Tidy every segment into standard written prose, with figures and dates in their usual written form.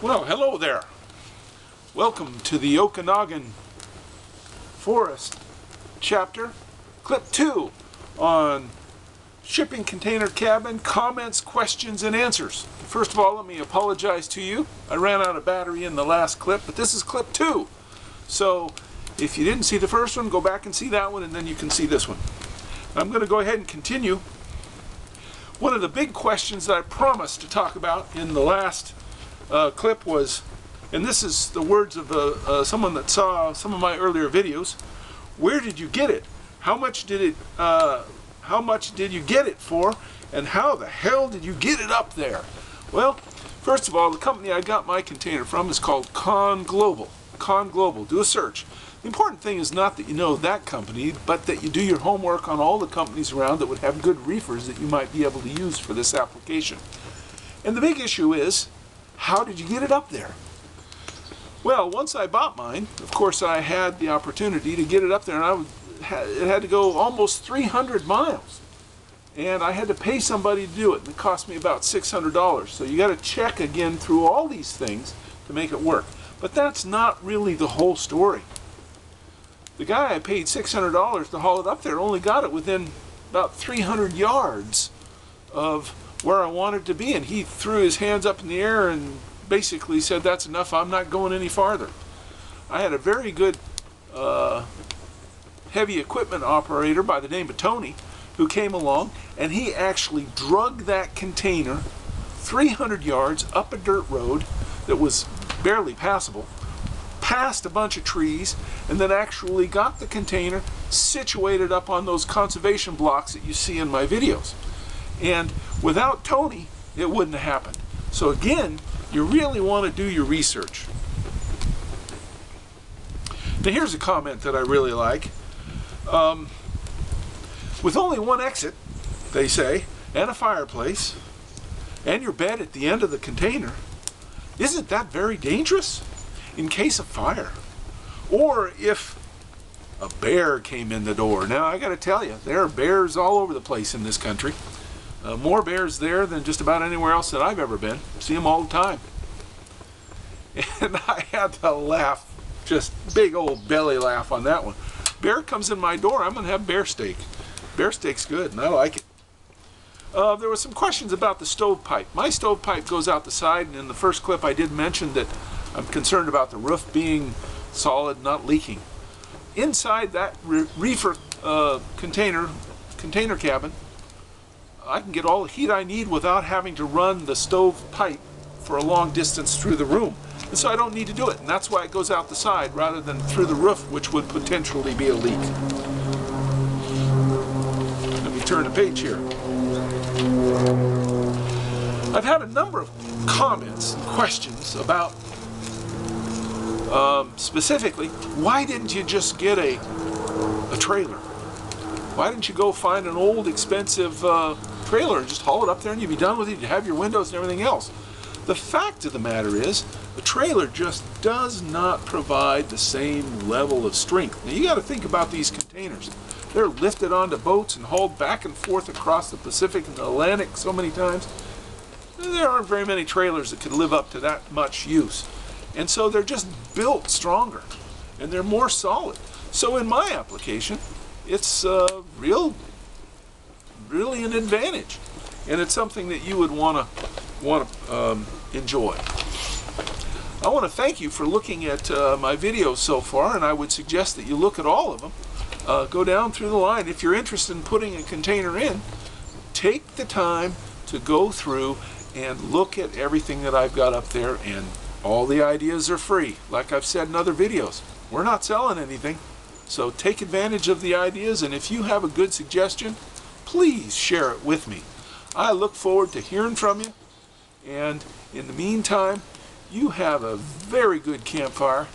Well, hello there. Welcome to the Okanogan Forest chapter, clip 2 on shipping container cabin comments, questions, and answers. First of all, let me apologize to you. I ran out of battery in the last clip, but this is clip 2. So if you didn't see the first one, go back and see that one, and then you can see this one. I'm going to go ahead and continue. One of the big questions that I promised to talk about in the last clip was, and this is the words of someone that saw some of my earlier videos, where did you get it? How much did you get it for? And how the hell did you get it up there? Well, first of all, the company I got my container from is called Con Global. Con Global. Do a search. The important thing is not that you know that company, but that you do your homework on all the companies around that would have good reefers that you might be able to use for this application. And the big issue is, how did you get it up there? Well, once I bought mine, of course I had the opportunity to get it up there, and it had to go almost 300 miles. And I had to pay somebody to do it, and it cost me about $600. So you got to check again through all these things to make it work. But that's not really the whole story. The guy I paid $600 to haul it up there only got it within about 300 yards of where I wanted to be, and he threw his hands up in the air and basically said, "That's enough, I'm not going any farther." I had a very good heavy equipment operator by the name of Tony who came along, and he actually drug that container 300 yards up a dirt road that was barely passable, past a bunch of trees, and then actually got the container situated up on those conservation blocks that you see in my videos. And without Tony, it wouldn't have happened. So again, you really want to do your research. Now here's a comment that I really like. With only one exit, they say, and a fireplace, and your bed at the end of the container, isn't that very dangerous in case of fire? Or if a bear came in the door. Now I got to tell you, there are bears all over the place in this country. More bears there than just about anywhere else that I've ever been. See them all the time. And I had to laugh, just big old belly laugh on that one. Bear comes in my door, I'm going to have bear steak. Bear steak's good, and I like it. There were some questions about the stovepipe. My stovepipe goes out the side, and in the first clip I did mention that I'm concerned about the roof being solid, not leaking. Inside that reefer container cabin, I can get all the heat I need without having to run the stovepipe for a long distance through the room. And so I don't need to do it, and that's why it goes out the side rather than through the roof, which would potentially be a leak. Let me turn the page here. I've had a number of comments and questions about specifically, why didn't you just get a trailer? Why didn't you go find an old expensive trailer and just haul it up there and you'd be done with it? You'd have your windows and everything else. The fact of the matter is, the trailer just does not provide the same level of strength. Now you got to think about these containers. They're lifted onto boats and hauled back and forth across the Pacific and the Atlantic so many times. There aren't very many trailers that could live up to that much use. And so they're just built stronger and they're more solid. So in my application, it's really an advantage, and it's something that you would want to enjoy. I want to thank you for looking at my videos so far, and I would suggest that you look at all of them. Go down through the line. If you're interested in putting a container in, take the time to go through and look at everything that I've got up there, and all the ideas are free. Like I've said in other videos, we're not selling anything. So take advantage of the ideas, and if you have a good suggestion, please share it with me. I look forward to hearing from you, and in the meantime, you have a very good campfire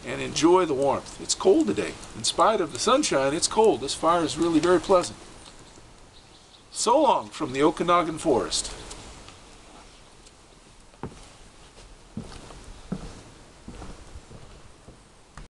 and enjoy the warmth. It's cold today. In spite of the sunshine, it's cold. This fire is really very pleasant. So long from the Okanogan Forest.